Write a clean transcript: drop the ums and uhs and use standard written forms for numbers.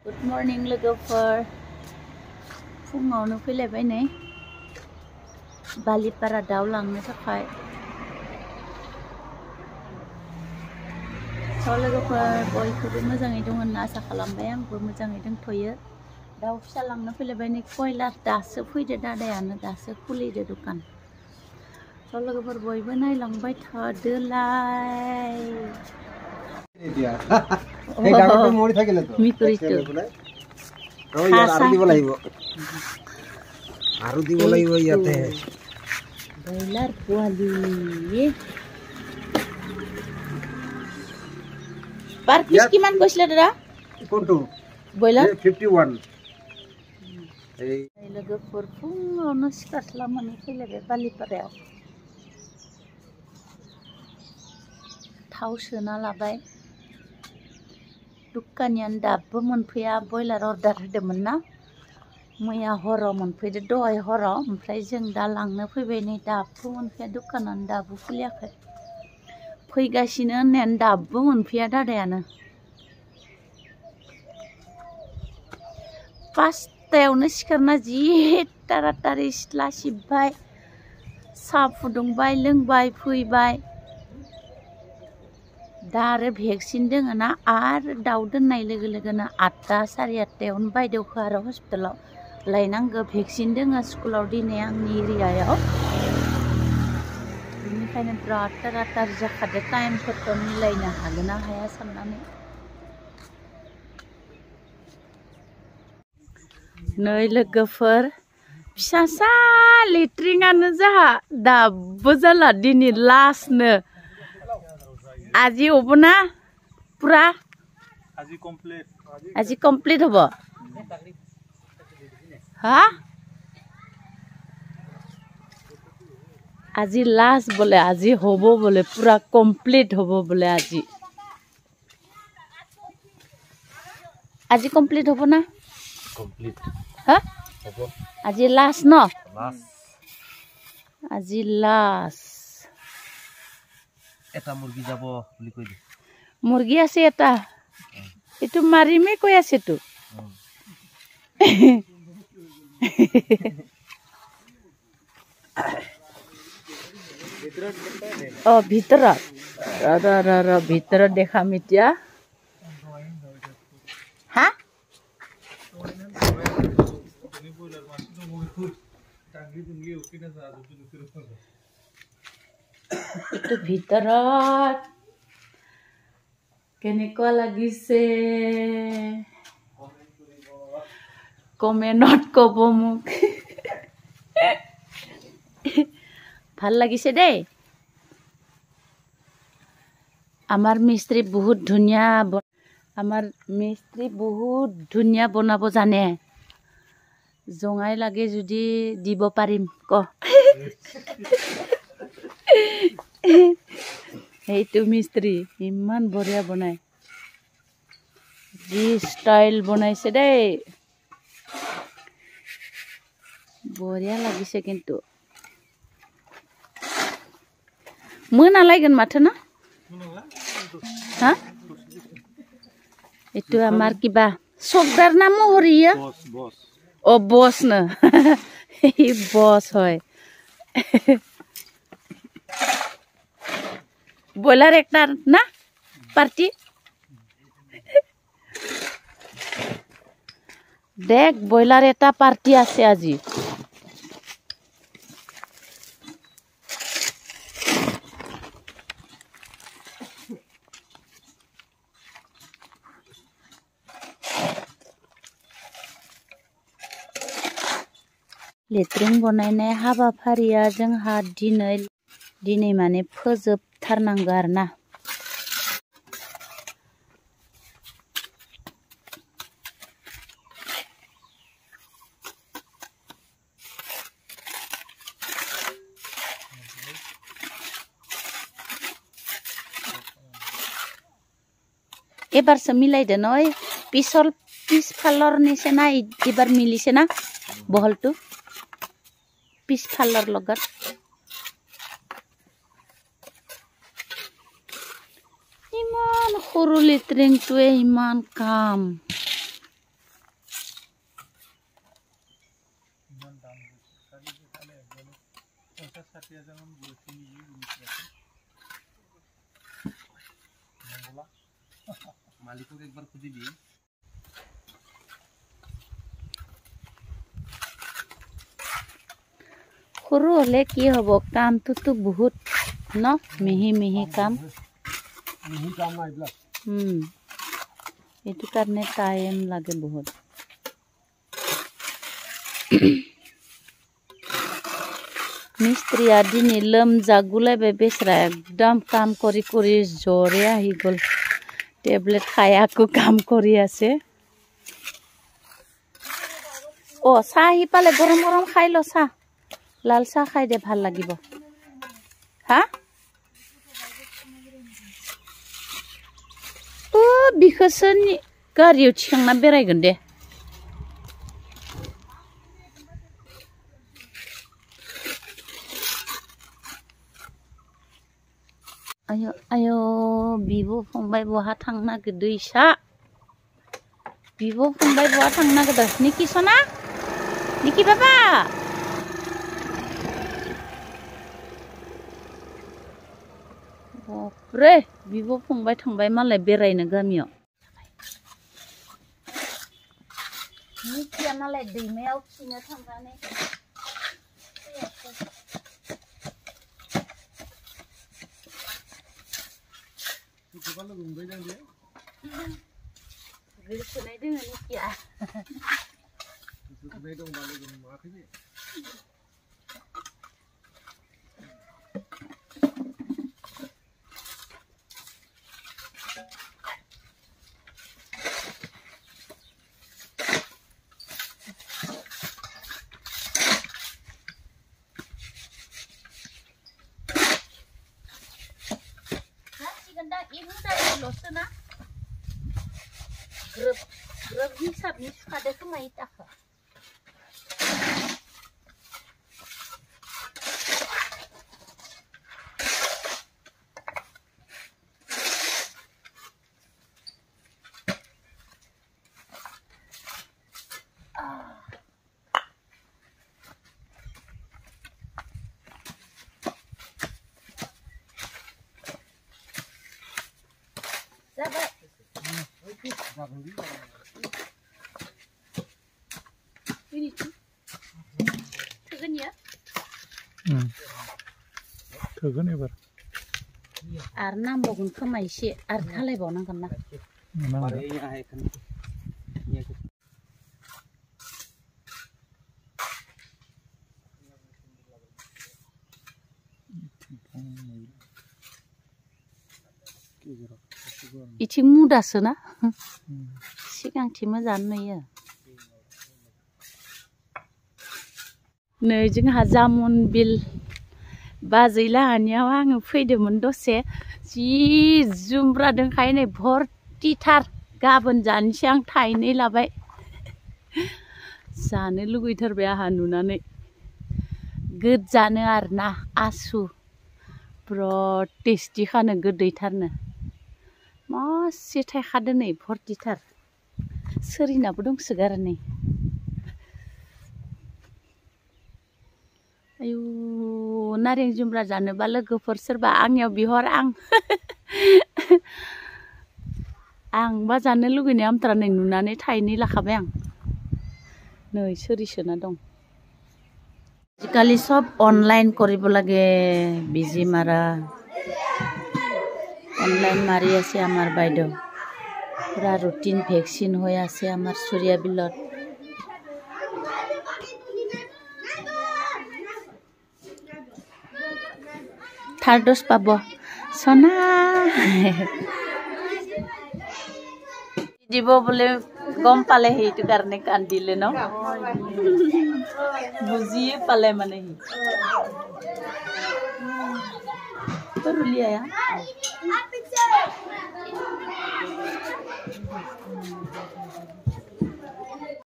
Good morning लोगोफोर फुङावनो फैलायबाय नै बालिपारा दाउ लांनो थाखाय लोगोफोर बयखौबो मोजाङै दं होनना आसा खालामबाय आंबो मोजाङै दंथ'यो दाउ फिसा लांनो फैलायबाय नै कयलार दासो फैदो दादायानो दासो खुलिदो दुकान लोगोफोर बयबो नायलांबाय थादोलाय এই ডাঙৰটো মৰি থাকিলে তো মিকুৰীটো আৰু দিব লাগিব ইয়াতে ব্ৰইলাৰ পোৱালি পাৰ পিস কিমান কৈছিলে দাদা কোনটো ব্ৰইলাৰ 51 এই लोगोफोर फुङावनो सिखारस्लाबनानै फैलायबाय बालिपारायाव थाव सोना लाबाय दुकानियानो दाबो मोनफैया बयलार अर्डार होदोंमोन ना मैया हराव मोनफैदो दहाय हराव ओमफ्राय जों दा लांनो फैबाय नै दाबो मोनफैया दुकानानो दाबो खुलियाखै फैगासिनो होननायानो दाबो मोनफैया दादायानो पासतायावनो सिखारना जि तारातारि सिथ्ला सिबबाय साहा फुदुंबाय लोंबाय फैबाय दा आरो भेक्सिन दोङो ना आरो दाउ दोननाय लोगो लोगोनो 8टा 8:30 बायदेवखौ आरो हस्पिटालाव लायनांगौ भेक्सिन दोङो स्कुलाव दिनै आंनि एरियायाव बेनिखायनो बिराद तारातारि जाखादो टाइमफोरखौ मिलायनो हागोन ना हाया साननानै नै लोगोफोर फिसासा लेट्रिनानो जाहा दाबो जाला दिनै लास्टनो আজি হ'ব না পুরা আজি কমপ্লিট হ'ব হা আজি লাস্ট বলে আজি হ'ব বলে পুরা কমপ্লিট হ'ব বলে আজি আজি কমপ্লিট হ'ব না কমপ্লিট হা হ'ব আজি লাস্ট ন আজি লাস্ট এটা মুরগি যাব বুলি কই দি মুরগি আছে এটা এটু মারিমে কই আছে তো ও ভিতৰত ৰ ভিতৰত দেখাম এতিয়া হা itu ভিতৰত কেনেকুৱা লাগিছে কমেন্টত কব মোক ভাল লাগিছে দেই আমাৰ মিস্ত্ৰী বহুত ধুনীয়া বনাব জানে জঙাই লাগে যদি দিব পাৰিম ক এইটো মিস্ত্ৰী ইমান বঢ়িয়া বনায় যি ষ্টাইল বনাইছে দেই বঢ়িয়া লাগিছে কিন্তু মোনালাগন মাথো না হা এইটো আমাৰ কিবা চকদাৰ নামো হৰিয়া ও বস না এই বস হয় ব্ৰইলাৰ একটা না পাৰ্টি দেখ ব্ৰইলাৰ এটা পার্টি আছে আজি लेट्रिन बनायनाय हाबाफारिया जोंहा दिनै माने फोजोबथारनांगौ आरोना एबारसो मिलायदो नय पिस फालर निसेना एबार मिलिसे ना बहलटू पिस फालर लगत इमान सरू लेट्रिनटोए इमान काम মালিকক একবার খুঁজিবি সৰু হলে কি হ'ব কামটোতো বহুত ন মিহি মিহি কাম এইটো কাৰণে টাইম লাগে বহুত মিস্ত্ৰীয়া দিনে লোমজাগুলাইবাই বেচৰা একদম কাম কৰি কৰি জ্বৰে আহি গ'ল টেবলেট খাই আকৌ কাম কৰি আছে অ চাহ আহি পালে গৰম গৰম খাই ল চাহ লাল চাহ খাই দে ভাল লাগিব হা অ बिखोसोनि गारियाव थिखांना बेरायगोन दे आयो आयो बिब' फंबाय बहा थांनो नागिरदो इसा बिब' फंबाय बहा थांनो नागिरदो निकि सना निकि बाबा बापरे बिब' फंबाय थांबाय मालाय बेरायनो गामियाव निकिया मालाय दैमायाव खिनो थांनानै गोसोनाय दोङो निकिया लसोना ग्रोब ग्रोब हिसाबनि सुखादो खोमा इटाखो थोगोन एबार आरो नांबावगोन खोमा एसे आरो खालायबावनांगोन ना इथिं मुदासो ना सिगांथिं मोजां नुयो नै जोंहा जामुन बिल बाजै लाहानियाव आङो फैदोंमोन दसे जि जुमब्रा दंखायो नै भर्तिथार गाबोन जानोसै आं थाइनै लाबाय जानो लुगैथारबाय आंहा नुनानै गोजानो आरोना आसु बिराद टेस्टि खानो गोदैथारनो मासे थाइखादो नै भर्तिथार सोरिनाबो दंसोगारो नै आयु नारें जुमब्रा जानोबा लोगोफोर सोरबा आंनियाव बिहर आंबा जानो लुगैनाय आमथ्रा नै नुनानै थाइनै लाखाबाय आं नै सोरिसोना दं आजिकालि सब অনলাইন কৰিব লাগে বিজি মাৰা অনলাইন মাৰি আছে আমাৰ বাইদেউ পুৰা ৰুটিন ভেকচিন হৈ আছে আমাৰ চুৰিয়া বিলত থাৰ্ড ড'জ পাব সোনা দিব বোলে গম পালে সেইটো কাৰণে কান্দিলে ন বুজিয়ে পালে মানে সি